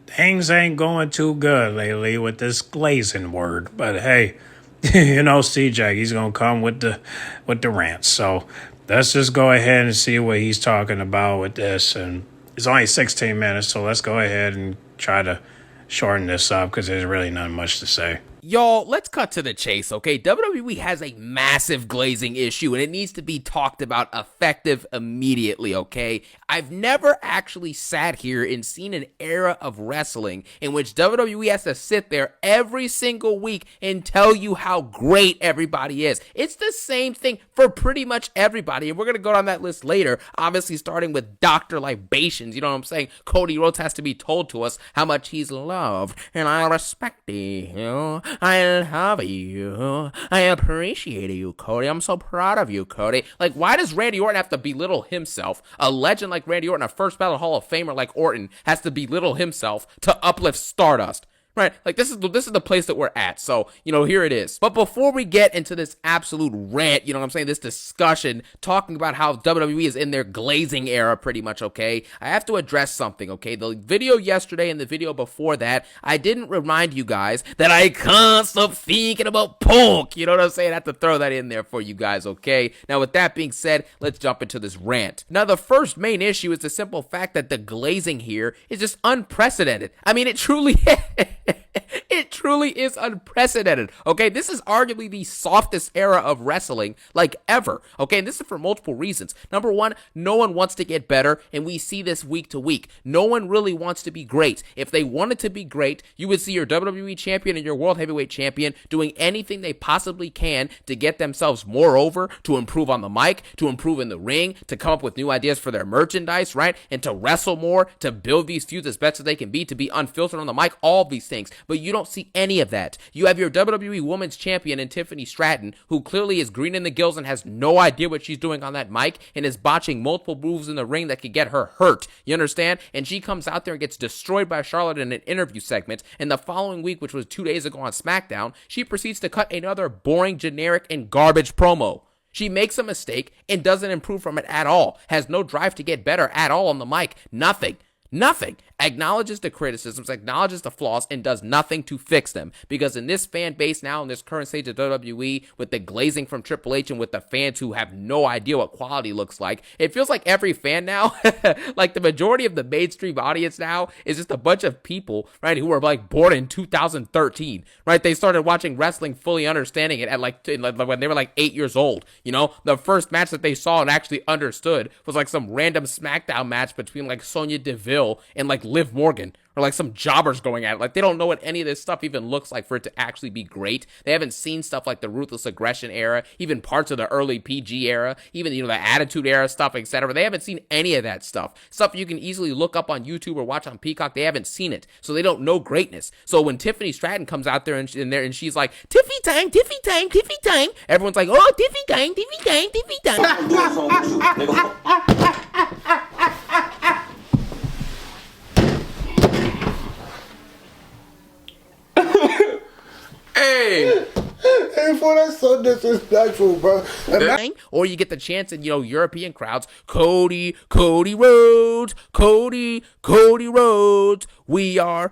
things ain't going too good lately with this glazing word. But hey, CJ, he's gonna come with the rants. So let's just go ahead and see what he's talking about with this. And it's only 16 minutes, so let's go ahead and try to shorten this up because there's really not much to say. Y'all, let's cut to the chase, okay? WWE has a massive glazing issue, and it needs to be talked about effective immediately, okay? I've never actually sat here and seen an era of wrestling in which WWE has to sit there every single week and tell you how great everybody is. It's the same thing for pretty much everybody, and we're going to go down that list later, obviously starting with Dr. Libations, you know what I'm saying? Cody Rhodes has to be told to us how much he's loved, and I respect you. I love you. I appreciate you, Cody. I'm so proud of you, Cody. Like, why does Randy Orton have to belittle himself? A legend like Randy Orton, a first ballot Hall of Famer like Orton, has to belittle himself to uplift Stardust. Right, like this is the place that we're at. So, here it is. But before we get into this absolute rant, this discussion talking about how WWE is in their glazing era pretty much, okay? I have to address something, okay? The video yesterday and the video before that, I didn't remind you guys that I can't stop thinking about Punk. You know what I'm saying? I have to throw that in there for you guys, okay? Now, with that being said, let's jump into this rant. Now, the first main issue is the simple fact that the glazing here is just unprecedented. I mean, it truly It truly is unprecedented, okay? This is arguably the softest era of wrestling, like, ever, okay? And this is for multiple reasons. Number one, no one wants to get better, and we see this week to week. No one really wants to be great. If they wanted to be great, you would see your WWE champion and your World Heavyweight champion doing anything they possibly can to get themselves more over, to improve on the mic, to improve in the ring, to come up with new ideas for their merchandise, right? And to wrestle more, to build these feuds as best as they can be, to be unfiltered on the mic, all of these things. But you don't see any of that. You have your WWE Women's Champion in Tiffany Stratton, who clearly is green in the gills and has no idea what she's doing on that mic and is botching multiple moves in the ring that could get her hurt. You understand? And she comes out there and gets destroyed by Charlotte in an interview segment. And the following week, which was 2 days ago on SmackDown, she proceeds to cut another boring, generic, and garbage promo. She makes a mistake and doesn't improve from it at all. Has no drive to get better at all on the mic. Nothing. Acknowledges the criticisms, acknowledges the flaws, and does nothing to fix them. Because in this fan base now, in this current stage of WWE, with the glazing from Triple H and with the fans who have no idea what quality looks like, it feels like every fan now, like the majority of the mainstream audience now, is just a bunch of people, right, who were like born in 2013, right? They started watching wrestling fully understanding it at when they were like 8 years old. The first match that they saw and actually understood was like some random SmackDown match between like Sonya Deville and like Liv Morgan, or like some jobbers going at it. Like, they don't know what any of this stuff even looks like for it to actually be great. They haven't seen stuff like the Ruthless Aggression era, even parts of the early PG era, even, the Attitude era stuff, etc. They haven't seen any of that stuff. Stuff you can easily look up on YouTube or watch on Peacock. They haven't seen it, so they don't know greatness. So when Tiffany Stratton comes out there and she's like, Tiffy time, Tiffy time, Tiffy time, everyone's like, oh, Tiffy time, Tiffy time, Tiffy time. Hey, for that's so disrespectful, bro. Or you get the chance in, European crowds, Cody Rhodes, Cody Rhodes, we are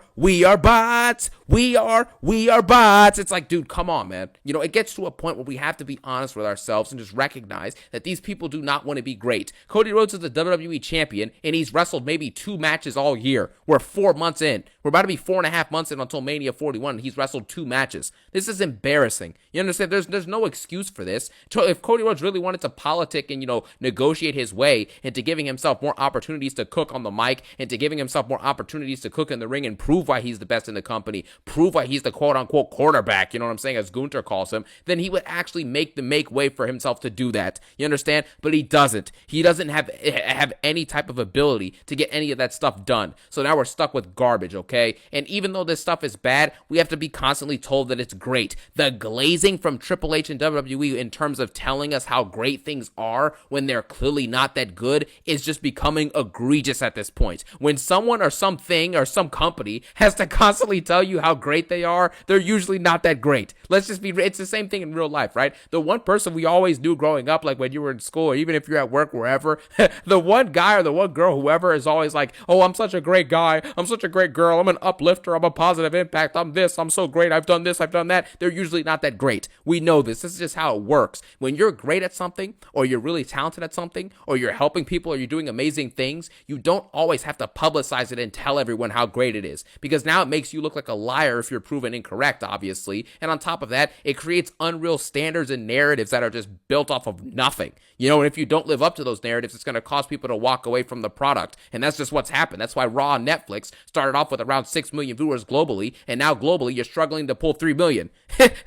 bots, we are bots. It's like, dude, come on, man. It gets to a point where we have to be honest with ourselves and just recognize that these people do not want to be great. Cody Rhodes is the WWE champion, and he's wrestled maybe 2 matches all year. We're 4 months in. We're about to be 4.5 months in until Mania 41, and he's wrestled 2 matches. This is embarrassing. You understand? There's no excuse for this. If Cody Rhodes really wanted to politic and, negotiate his way into giving himself more opportunities to cook on the mic, into giving himself more opportunities to cook in the ring and prove why he's the best in the company, prove why he's the quote-unquote quarterback, you know what I'm saying, as Gunther calls him, then he would actually make way for himself to do that. You understand? But he doesn't. He doesn't have any type of ability to get any of that stuff done. So now we're stuck with garbage, okay? And even though this stuff is bad, we have to be constantly told that it's great. The glazing from Triple H and WWE in terms of telling us how great things are when they're clearly not that good is just becoming egregious at this point. When someone or something or some company has to constantly tell you how great they are, they're usually not that great. It's the same thing in real life, right? The one person we always knew growing up, like when you were in school, or even if you're at work, wherever, the one guy or the one girl, whoever, is always like, oh, I'm such a great guy, I'm such a great girl, I'm an uplifter, I'm a positive impact, I'm this, I'm so great, I've done this, I've done that. They're usually not that great. We know this. This is just how it works. When you're great at something, or you're really talented at something, or you're helping people, or you're doing amazing things, you don't always have to publicize it and tell everyone how great it is, because now it makes you look like a liar if you're proven incorrect, obviously. And on top of that, it creates unreal standards and narratives that are just built off of nothing. And if you don't live up to those narratives, it's going to cause people to walk away from the product. And that's just what's happened. That's why Raw on Netflix started off with around 6 million viewers globally, and now globally you're struggling to pull 3 million.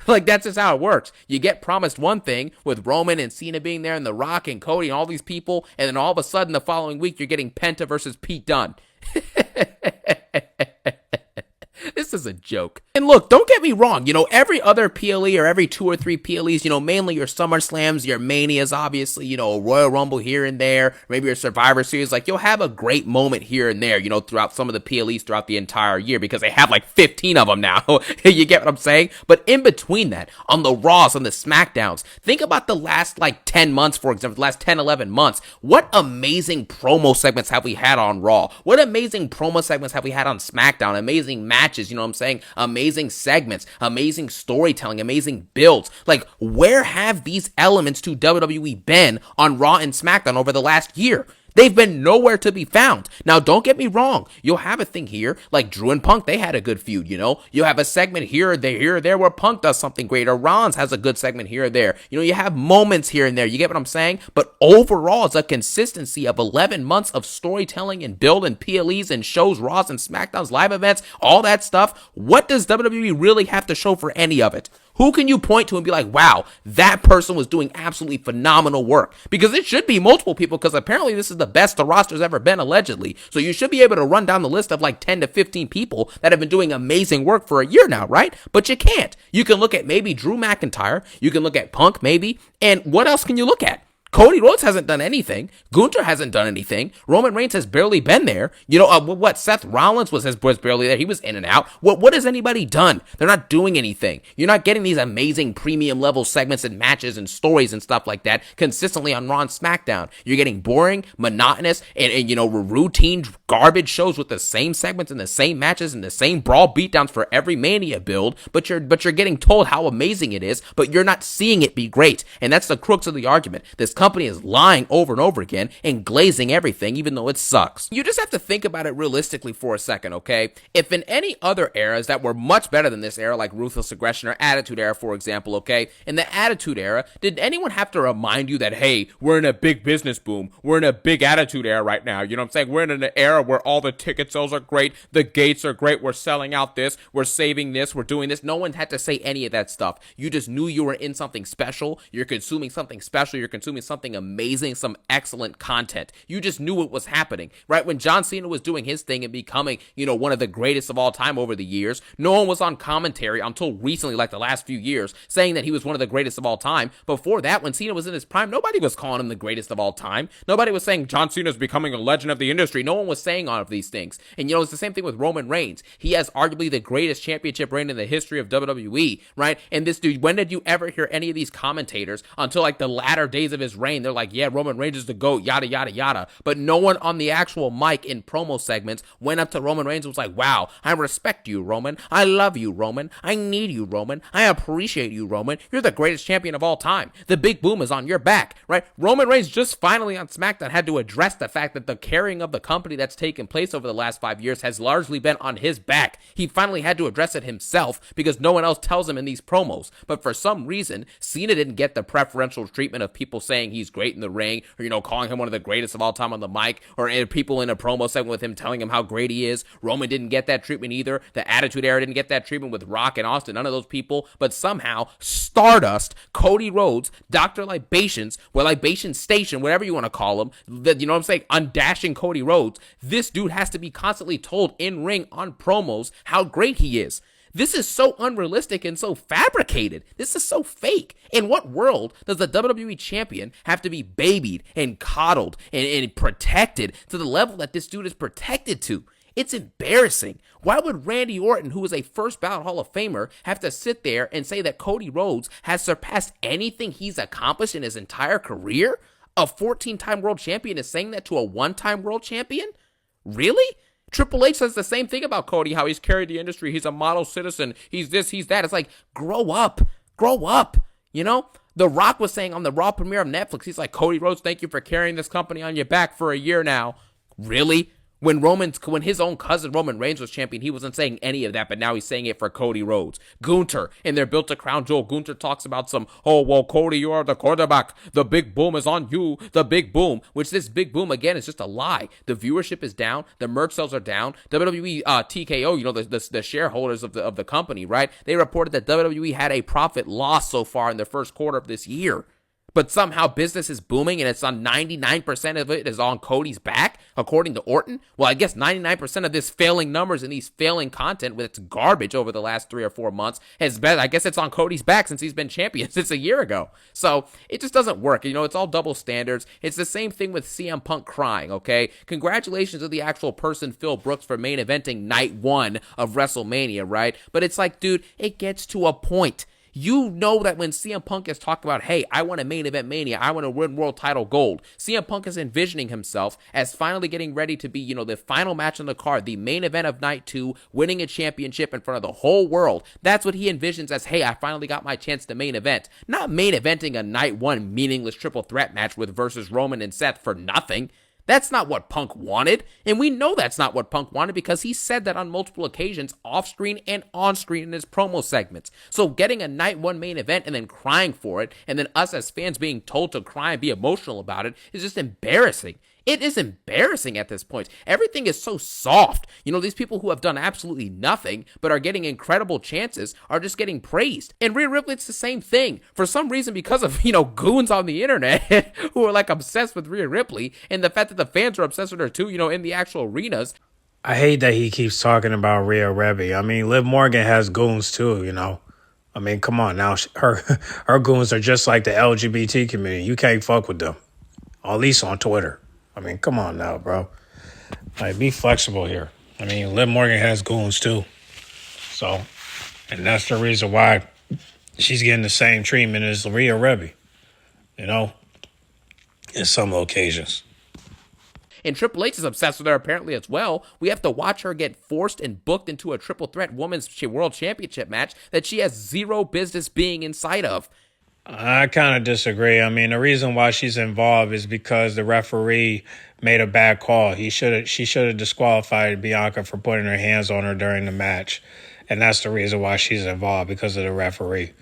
Like, that's just how it works. You get promised one thing with Roman and Cena being there and The Rock and Cody and all these people, and then all of a sudden the following week you're getting Penta versus Pete Dunne. This is a joke. And look, don't get me wrong, every other PLE or every 2 or 3 PLEs, mainly your SummerSlams, your Manias, obviously, a Royal Rumble here and there, maybe your Survivor Series, like, you'll have a great moment here and there, throughout some of the PLEs throughout the entire year, because they have like 15 of them now. You get what I'm saying? But in between that, on the Raws, on the SmackDowns, think about the last like 10 months, for example, the last 10, 11 months. What amazing promo segments have we had on Raw? What amazing promo segments have we had on SmackDown? Amazing matches, you know what I'm saying? Amazing segments, amazing storytelling, amazing builds. Like, where have these elements to WWE been on Raw and SmackDown over the last year? They've been nowhere to be found. Now, don't get me wrong. You'll have a thing here, like Drew and Punk, they had a good feud, You'll have a segment here or there where Punk does something great, or Rollins has a good segment here or there. You have moments here and there. You get what I'm saying? But overall, it's a consistency of 11 months of storytelling and build and PLEs and shows, Raws and SmackDowns, live events, all that stuff. What does WWE really have to show for any of it? Who can you point to and be like, wow, that person was doing absolutely phenomenal work? Because it should be multiple people, because apparently this is the best the roster's ever been, allegedly. So you should be able to run down the list of like 10 to 15 people that have been doing amazing work for a year now, right? But you can't. You can look at maybe Drew McIntyre. You can look at Punk, maybe. And what else can you look at? Cody Rhodes hasn't done anything. Gunther hasn't done anything. Roman Reigns has barely been there. Seth Rollins was barely there. He was in and out. What has anybody done? They're not doing anything. You're not getting these amazing premium level segments and matches and stories and stuff like that consistently on Raw and SmackDown. You're getting boring, monotonous, and routine garbage shows with the same segments and the same matches and the same brawl beatdowns for every Mania build. But you're getting told how amazing it is, but you're not seeing it be great. And that's the crux of the argument. This company is lying over and over again and glazing everything, even though it sucks. You just have to think about it realistically for a second, okay? If in any other eras that were much better than this era, like Ruthless Aggression or Attitude Era, for example, okay? In the Attitude Era, did anyone have to remind you that, hey, we're in a big business boom, we're in a big Attitude Era right now, you know what I'm saying? We're in an era where all the ticket sales are great, the gates are great, we're selling out this, we're saving this, we're doing this. No one had to say any of that stuff. You just knew you were in something special, you're consuming something special, you're consuming something amazing, some excellent content. You just knew it was happening, right? When John Cena was doing his thing and becoming, one of the greatest of all time over the years, no one was on commentary until recently, like the last few years, saying that he was one of the greatest of all time. Before that, when Cena was in his prime, nobody was calling him the greatest of all time. Nobody was saying John Cena's becoming a legend of the industry. No one was saying all of these things. And it's the same thing with Roman Reigns. He has arguably the greatest championship reign in the history of WWE, right? And this dude, when did you ever hear any of these commentators until like the latter days of his reign? They're like, yeah, Roman Reigns is the GOAT, yada, yada, yada. But no one on the actual mic in promo segments went up to Roman Reigns and was like, wow, I respect you, Roman. I love you, Roman. I need you, Roman. I appreciate you, Roman. You're the greatest champion of all time. The big boom is on your back, right? Roman Reigns just finally on SmackDown had to address the fact that the carrying of the company that's taken place over the last 5 years has largely been on his back. He finally had to address it himself because no one else tells him in these promos. But for some reason, Cena didn't get the preferential treatment of people saying he's great in the ring, or calling him one of the greatest of all time on the mic, or people in a promo segment with him telling him how great he is. Roman didn't get that treatment either. The Attitude Era didn't get that treatment with Rock and Austin. None of those people. But somehow, Stardust, Cody Rhodes, Dr. Libations, Libation Station, whatever you want to call him, undashing Cody Rhodes, this dude has to be constantly told in ring on promos how great he is. This is so unrealistic and so fabricated. This is so fake. In what world does the WWE champion have to be babied and coddled and protected to the level that this dude is protected to? It's embarrassing. Why would Randy Orton, who is a first ballot Hall of Famer, have to sit there and say that Cody Rhodes has surpassed anything he's accomplished in his entire career? A 14-time world champion is saying that to a one-time world champion? Really? Triple H says the same thing about Cody, how he's carried the industry, he's a model citizen, he's this, he's that. It's like, grow up. Grow up. You know? The Rock was saying on the Raw premiere of Netflix, he's like, Cody Rhodes, thank you for carrying this company on your back for a year now. Really? When his own cousin Roman Reigns was champion, he wasn't saying any of that, but now he's saying it for Cody Rhodes. Gunther, in their Built to Crown Jewel, Gunther talks about Cody, you are the quarterback. The big boom is on you. The big boom, which this big boom, again, is just a lie. The viewership is down. The merch sales are down. WWE TKO, the shareholders of the company, right? They reported that WWE had a profit loss so far in the first quarter of this year. But somehow business is booming and it's on 99% of it is on Cody's back, according to Orton. Well, I guess 99% of this failing numbers and these failing content with its garbage over the last 3 or 4 months has been, I guess it's on Cody's back since he's been champion since a year ago. So it just doesn't work. You know, it's all double standards. It's the same thing with CM Punk crying, okay? Congratulations to the actual person, Phil Brooks, for main eventing night 1 of WrestleMania, right? But it's like, dude, it gets to a point. You know that when CM Punk is talking about, hey, I want to main event Mania, I want to win world title gold, CM Punk is envisioning himself as finally getting ready to be, the final match on the card, the main event of night 2, winning a championship in front of the whole world. That's what he envisions as, hey, I finally got my chance to main event. Not main eventing a night 1 meaningless triple threat match with versus Roman and Seth for nothing. That's not what Punk wanted, and we know that's not what Punk wanted because he said that on multiple occasions, off-screen and on-screen in his promo segments. So getting a night 1 main event and then crying for it, and then us as fans being told to cry and be emotional about it, is just embarrassing. It is embarrassing at this point. Everything is so soft. These people who have done absolutely nothing but are getting incredible chances are just getting praised. And Rhea Ripley, it's the same thing. For some reason, because of, goons on the internet who are like obsessed with Rhea Ripley and the fact that the fans are obsessed with her too, in the actual arenas. I hate that he keeps talking about Rhea Ripley. I mean, Liv Morgan has goons too, I mean, come on now. Her goons are just like the LGBT community. You can't fuck with them, at least on Twitter. I mean, come on now, bro. Like, be flexible here. I mean, Liv Morgan has goons too. So, and that's the reason why she's getting the same treatment as Rhea Ripley, in some occasions. And Triple H is obsessed with her apparently as well. We have to watch her get forced and booked into a triple threat women's world championship match that she has zero business being inside of. I kind of disagree. I mean, the reason why she's involved is because the referee made a bad call. She should have disqualified Bianca for putting her hands on her during the match. And that's the reason why she's involved, because of the referee.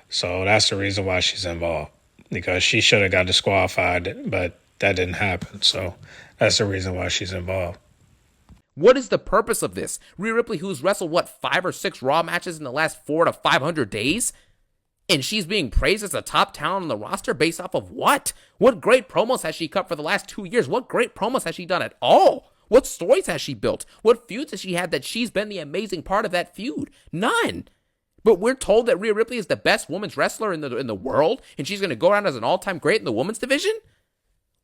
So that's the reason why she's involved, because she should have got disqualified, but that didn't happen. So that's the reason why she's involved. What is the purpose of this? Rhea Ripley, who's wrestled, 5 or 6 Raw matches in the last 400 to 500 days? And she's being praised as a top talent on the roster based off of what? What great promos has she cut for the last 2 years? What great promos has she done at all? What stories has she built? What feuds has she had that she's been the amazing part of that feud? None. But we're told that Rhea Ripley is the best women's wrestler in the world, and she's going to go around as an all-time great in the women's division?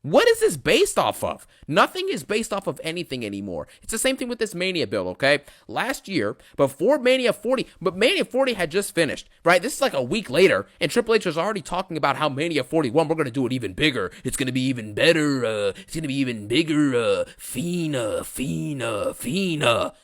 What is this based off of? Nothing is based off of anything anymore. It's the same thing with this Mania build, okay? Last year, before Mania 40, but Mania 40 had just finished, right? This is like a week later, and Triple H was already talking about how Mania 41, we're going to do it even bigger. It's going to be even better. It's going to be even bigger. Fina.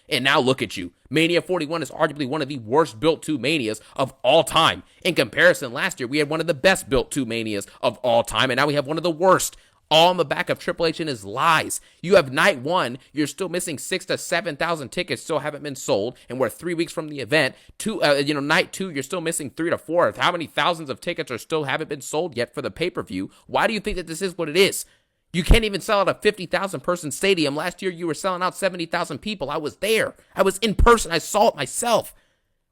And now look at you. Mania 41 is arguably one of the worst built 2 Manias of all time. In comparison, last year, we had one of the best built 2 Manias of all time, and now we have one of the worst. All on the back of Triple H and his lies. You have night 1, you're still missing 6,000 to 7,000 tickets still haven't been sold, and we're 3 weeks from the event. Night 2, you're still missing 3 to 4. How many thousands of tickets are still haven't been sold yet for the pay-per-view? Why do you think that this is what it is? You can't even sell out a 50,000 person stadium. Last year, you were selling out 70,000 people. I was there. I was in person. I saw it myself.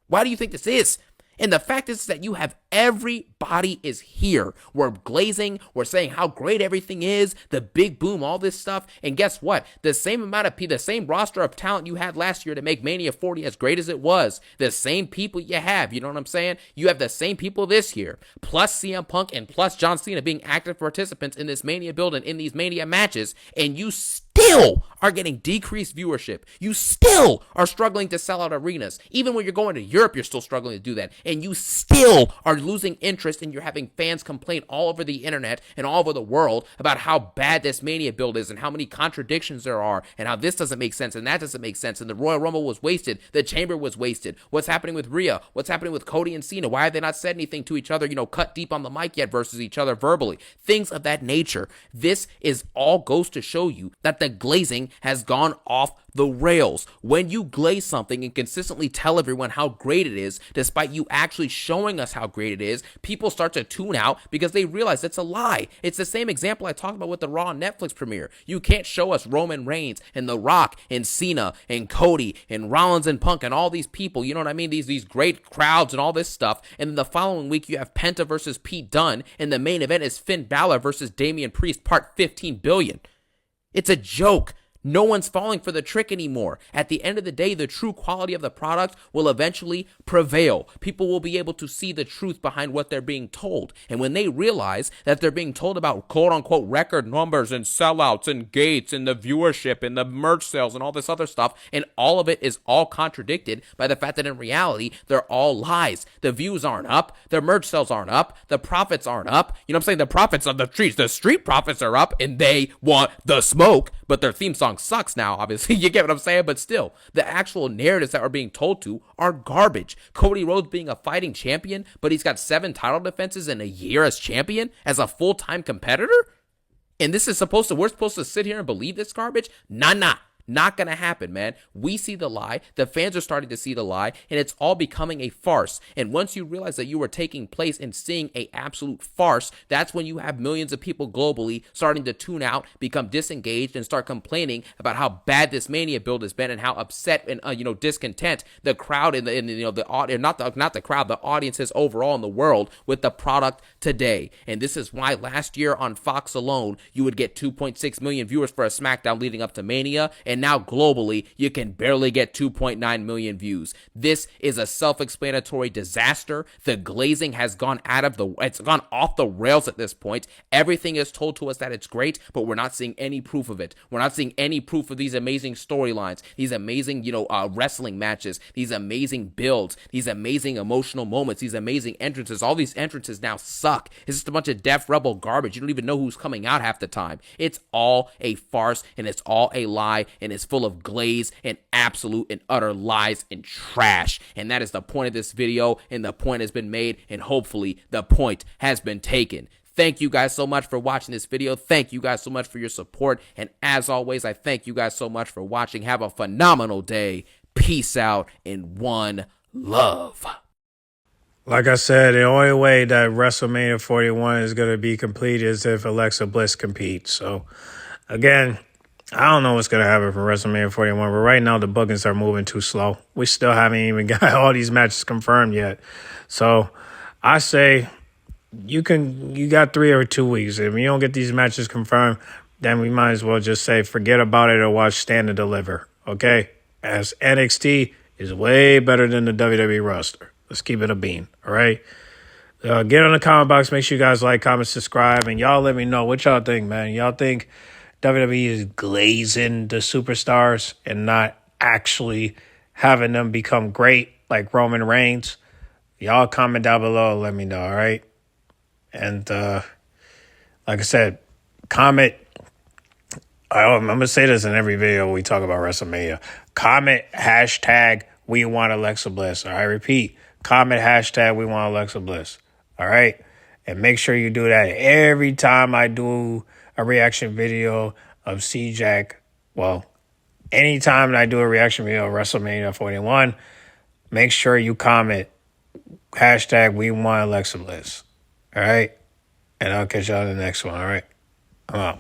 Why do you think this is? And the fact is that you have everybody is here. We're glazing. We're saying how great everything is. The big boom, all this stuff. And guess what? The same roster of talent you had last year to make Mania 40 as great as it was. The same people you have. You know what I'm saying? You have the same people this year. Plus CM Punk and plus John Cena being active participants in this Mania build and in these Mania matches. And you still still are getting decreased viewership. You still are struggling to sell out arenas. Even when you're going to Europe, you're still struggling to do that. And you still are losing interest, and you're having fans complain all over the internet and all over the world about how bad this Mania build is and how many contradictions there are and how this doesn't make sense and that doesn't make sense and the Royal Rumble was wasted. The Chamber was wasted. What's happening with Rhea? What's happening with Cody and Cena? Why have they not said anything to each other, cut deep on the mic yet versus each other verbally? Things of that nature. This is all goes to show you that the glazing has gone off the rails. When you glaze something and consistently tell everyone how great it is, despite you actually showing us how great it is, people start to tune out because they realize it's a lie. It's the same example I talked about with the Raw Netflix premiere. You can't show us Roman Reigns and The Rock and Cena and Cody and Rollins and Punk and all these people, you know what I mean? These great crowds and all this stuff. And then the following week you have Penta versus Pete Dunne, and the main event is Finn Balor versus Damian Priest, part 15 billion. It's a joke. No one's falling for the trick anymore. At the end of the day, the true quality of the product will eventually prevail. People will be able to see the truth behind what they're being told. And when they realize that they're being told about quote-unquote record numbers and sellouts and gates and the viewership and the merch sales and all this other stuff, and all of it is all contradicted by the fact that in reality, they're all lies. The views aren't up. The merch sales aren't up. The profits aren't up. You know what I'm saying? The profits of the street profits are up, and they want the smoke, but their theme song sucks now, obviously. You get what I'm saying? But still, the actual narratives that are being told to are garbage. Cody Rhodes being a fighting champion, but he's got 7 title defenses in a year as champion, as a full-time competitor? And we're supposed to sit here and believe this garbage? Nah. Not gonna happen, man. We see the lie. The fans are starting to see the lie, and it's all becoming a farce. And once you realize that you are taking place and seeing a absolute farce, that's when you have millions of people globally starting to tune out, become disengaged, and start complaining about how bad this Mania build has been and how upset and discontent the crowd and the audiences overall in the world with the product today. And this is why last year on Fox alone, you would get 2.6 million viewers for a SmackDown leading up to Mania, and now globally, you can barely get 2.9 million views. This is a self-explanatory disaster. The glazing has gone it's gone off the rails at this point. Everything is told to us that it's great, but we're not seeing any proof of it. We're not seeing any proof of these amazing storylines, these amazing, wrestling matches, these amazing builds, these amazing emotional moments, these amazing entrances. All these entrances now suck. It's just a bunch of Def Rebel garbage. You don't even know who's coming out half the time. It's all a farce, and it's all a lie, and it's full of glaze and absolute and utter lies and trash. And that is the point of this video, and the point has been made, and hopefully the point has been taken. Thank you guys so much for watching this video. Thank you guys so much for your support. And as always, I thank you guys so much for watching. Have a phenomenal day. Peace out and one love. Like I said, the only way that WrestleMania 41 is going to be complete is if Alexa Bliss competes. So, again, I don't know what's going to happen for WrestleMania 41, but right now the bookings are moving too slow. We still haven't even got all these matches confirmed yet. So I say you got 3 or 2 weeks. If you don't get these matches confirmed, then we might as well just say forget about it or watch Stand and Deliver, okay? As NXT is way better than the WWE roster. Let's keep it a bean, all right? Get on the comment box. Make sure you guys like, comment, subscribe, and y'all let me know what y'all think, man. Y'all think WWE is glazing the superstars and not actually having them become great like Roman Reigns? Y'all comment down below and let me know, all right? And like I said, comment. I'm going to say this in every video we talk about WrestleMania. Comment hashtag we want Alexa Bliss. All right, repeat. Comment hashtag we want Alexa Bliss. All right? And make sure you do that every time I do a reaction video of CJAX. Well, anytime I do a reaction video of WrestleMania 41, make sure you comment hashtag we want Alexa Bliss. All right? And I'll catch y'all in the next one. All right? I'm out.